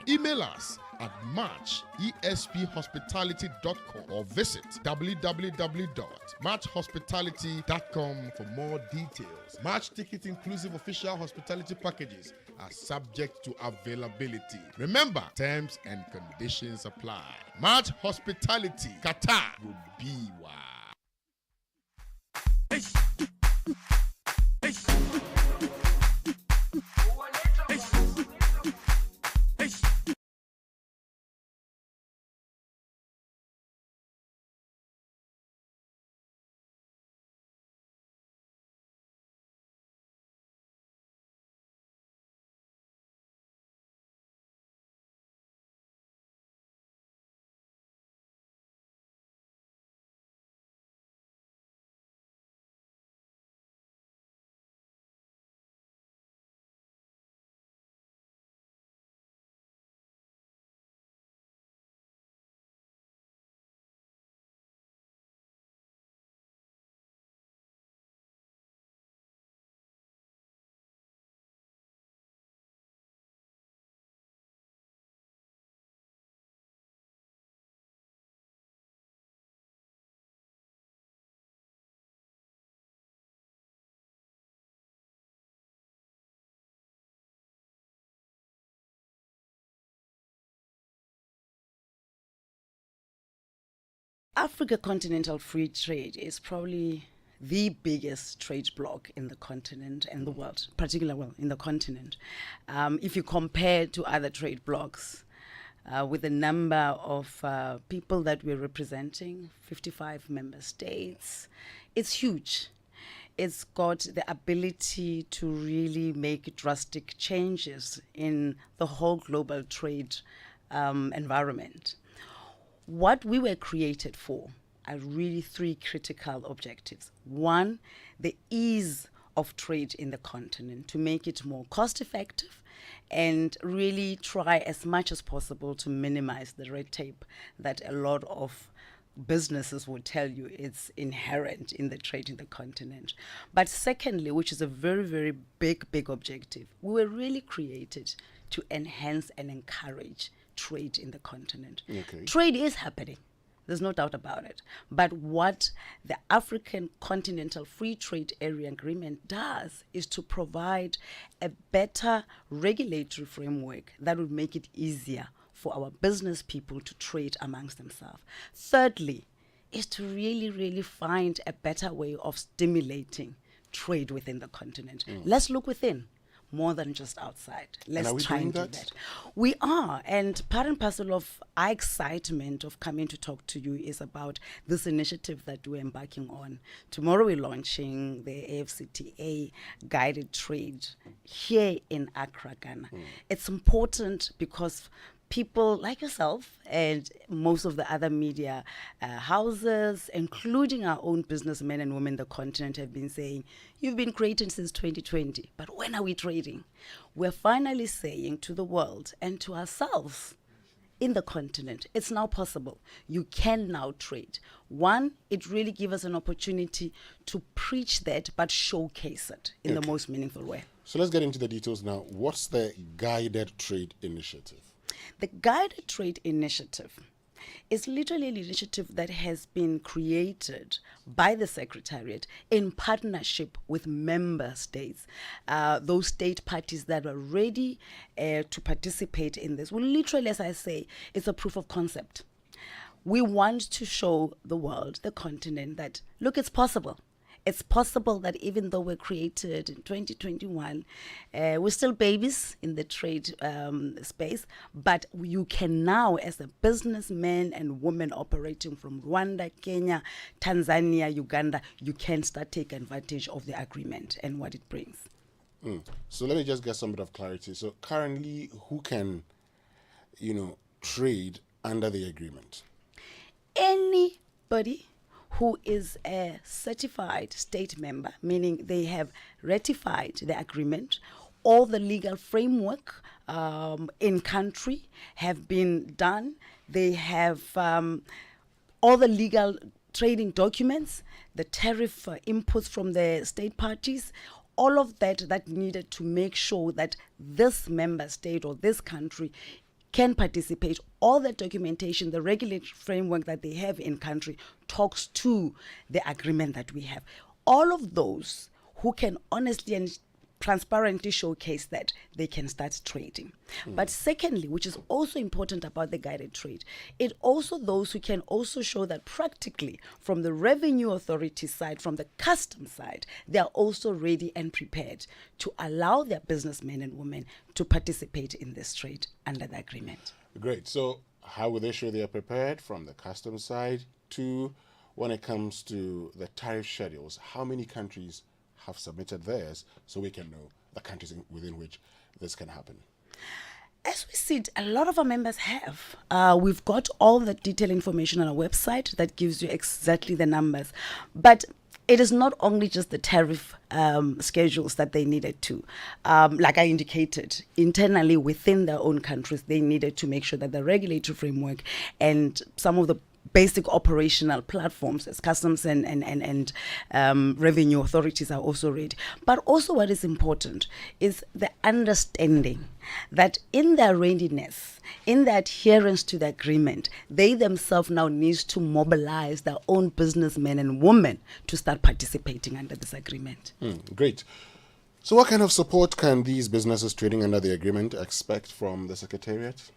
Email us at matchesphospitality.com or visit www.matchhospitality.com for more details. Match ticket inclusive official hospitality packages are subject to availability. Remember, terms and conditions apply. Match Hospitality, Qatar will be wild. Africa Continental Free Trade is probably the biggest trade bloc in the continent and the world, particularly in the continent. If you compare to other trade blocs, with the number of people that we're representing, 55 member states, it's huge. It's got the ability to really make drastic changes in the whole global trade environment. What we were created for are really three critical objectives. One, the ease of trade in the continent, to make it more cost effective and really try as much as possible to minimize the red tape that a lot of businesses will tell you it's inherent in the trade in the continent. But secondly, which is a very, very big objective, we were really created to enhance and encourage trade in the continent. Okay. Trade is happening. There's no doubt about it. But what the African Continental Free Trade Area Agreement does is to provide a better regulatory framework that would make it easier for our business people to trade amongst themselves. Thirdly, is to really, really find a better way of stimulating trade within the continent. Let's look within more than just outside. Let's try and do that. We are, and part and parcel of our excitement of coming to talk to you is about this initiative that we're embarking on. Tomorrow we're launching the AfCFTA guided trade here in Accra, Ghana. It's important because people like yourself and most of the other media houses, including our own businessmen and women in the continent, have been saying, you've been creating since 2020, but when are we trading? We're finally saying to the world and to ourselves in the continent, it's now possible. You can now trade. One, it really gives us an opportunity to preach that, but showcase it in the most meaningful way. So let's get into the details now. What's the Guided Trade Initiative? The Guided Trade Initiative is literally an initiative that has been created by the Secretariat in partnership with member states, those state parties that are ready to participate in this. Well, literally, as I say, it's a proof of concept. We want to show the world, the continent, that, look, it's possible. It's possible that even though we're created in 2021, we're still babies in the trade space, but you can now, as a businessman and woman operating from Rwanda, Kenya, Tanzania, Uganda, you can start taking advantage of the agreement and what it brings. So let me just get some bit of clarity. So currently, who can, trade under the agreement? Anybody who is a certified state member, meaning they have ratified the agreement, all the legal framework in country have been done. They have all the legal trading documents, the tariff inputs from the state parties, all of that needed to make sure that this member state or this country can participate. All the documentation, the regulatory framework that they have in country talks to the agreement that we have. All of those who can honestly and transparently showcase that, they can start trading. But secondly, which is also important about the guided trade, it also those who can also show that practically from the revenue authority side, from the customs side, they are also ready and prepared to allow their businessmen and women to participate in this trade under the agreement. Great. So how will they show they are prepared from the customs side to when it comes to the tariff schedules? How many countries have submitted theirs so we can know the countries within which this can happen? As we see, a lot of our members have. We've got all the detailed information on our website that gives you exactly the numbers. But it is not only just the tariff schedules that they needed to. Like I indicated, internally within their own countries, they needed to make sure that the regulatory framework and some of the basic operational platforms as customs and revenue authorities are also ready. But also what is important is the understanding that in their readiness, in their adherence to the agreement, they themselves now need to mobilize their own businessmen and women to start participating under this agreement. Great. So what kind of support can these businesses trading under the agreement expect from the Secretariat?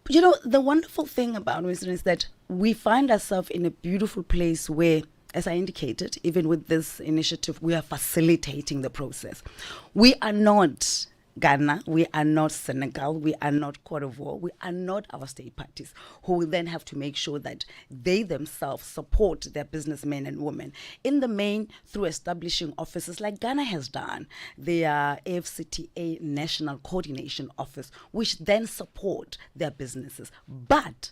You know, the wonderful thing about Winston is that we find ourselves in a beautiful place where, as I indicated, even with this initiative, we are facilitating the process. We are not Ghana, we are not Senegal, we are not Cote d'Ivoire, we are not our state parties who will then have to make sure that they themselves support their businessmen and women in the main through establishing offices like Ghana has done, their AfCFTA National Coordination Office, which then support their businesses. But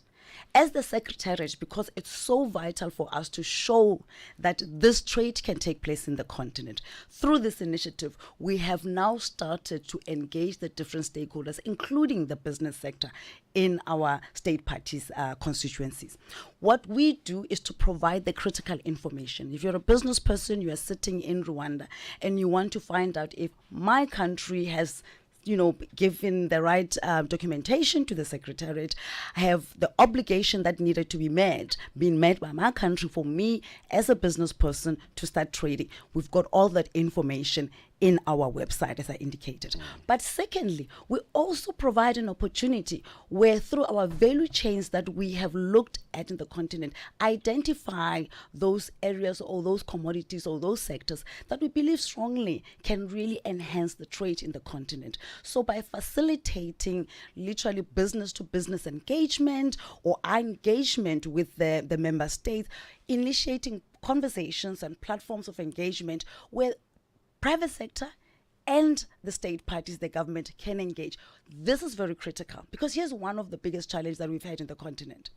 as the Secretariat, because it's so vital for us to show that this trade can take place in the continent, through this initiative, we have now started to engage the different stakeholders, including the business sector, in our state parties' constituencies. What we do is to provide the critical information. If you're a business person, you are sitting in Rwanda, and you want to find out if my country has given the right documentation to the Secretariat, have the obligation that needed to be met, being met by my country for me as a business person to start trading. We've got all that information in our website, as I indicated. But secondly, we also provide an opportunity where through our value chains that we have looked at in the continent, identify those areas or those commodities or those sectors that we believe strongly can really enhance the trade in the continent. So by facilitating literally business to business engagement or engagement with the member states, initiating conversations and platforms of engagement where private sector and the state parties, the government, can engage. This is very critical because here's one of the biggest challenges that we've had in the continent.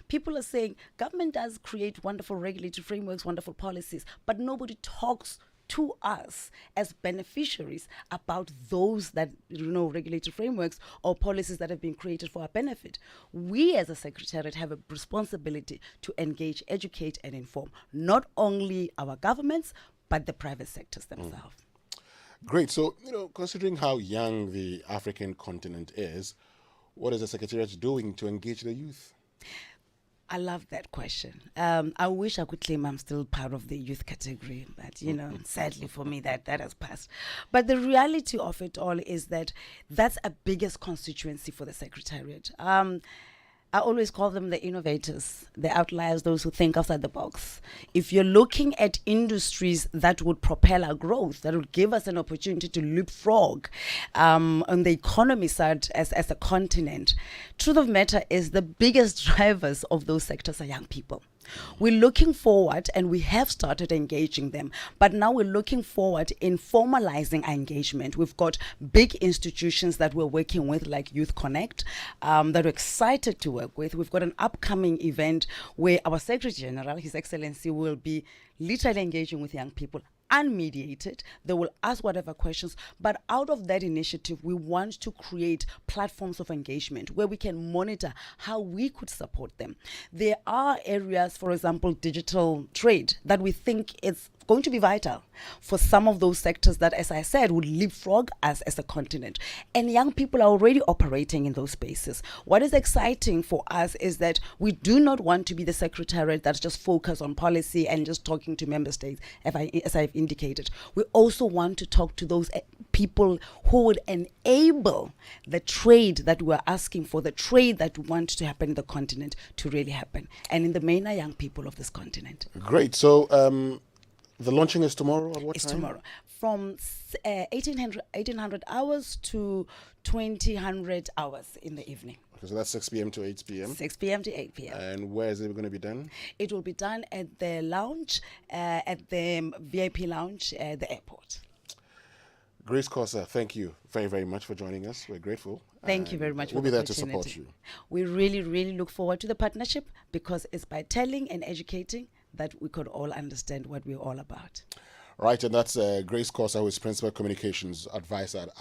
People are saying government does create wonderful regulatory frameworks, wonderful policies, but nobody talks to us as beneficiaries about those that, regulatory frameworks or policies that have been created for our benefit. We as a Secretariat have a responsibility to engage, educate, and inform not only our governments, but the private sectors themselves. Great. So, considering how young the African continent is, what is the Secretariat doing to engage the youth? I love that question. I wish I could claim I'm still part of the youth category, but, sadly for me, that has passed. But the reality of it all is that that's a biggest constituency for the Secretariat. I always call them the innovators, the outliers, those who think outside the box. If you're looking at industries that would propel our growth, that would give us an opportunity to leapfrog on the economy side as a continent, truth of matter is the biggest drivers of those sectors are young people. We're looking forward, and we have started engaging them, but now we're looking forward in formalizing our engagement. We've got big institutions that we're working with, like Youth Connect, that we're excited to work with. We've got an upcoming event where our Secretary General, His Excellency, will be literally engaging with young people, unmediated. They will ask whatever questions, but out of that initiative, we want to create platforms of engagement where we can monitor how we could support them. There are areas, for example, digital trade, that we think it's going to be vital for some of those sectors that, as I said, would leapfrog us as a continent. And young people are already operating in those spaces. What is exciting for us is that we do not want to be the secretariat that's just focused on policy and just talking to member states, as I've indicated. We also want to talk to those people who would enable the trade that we're asking for, the trade that we want to happen in the continent to really happen. And in the main are young people of this continent. Great. So the launching is tomorrow at what It's time? tomorrow. From 1800 hours to 2000 hours in the evening. Okay, so that's 6 p.m. to 8 p.m. 6 p.m. to 8 p.m. And where is it going to be done? It will be done at the lounge, at the VIP lounge at the airport. Grace Khoza, thank you very, very much for joining us. We're grateful. Thank you very much. We'll for be the there to support opportunity. you. We really, really look forward to the partnership because it's by telling and educating that we could all understand what we're all about. Right, and that's Grace Khoza, who is Principal Communications Advisor at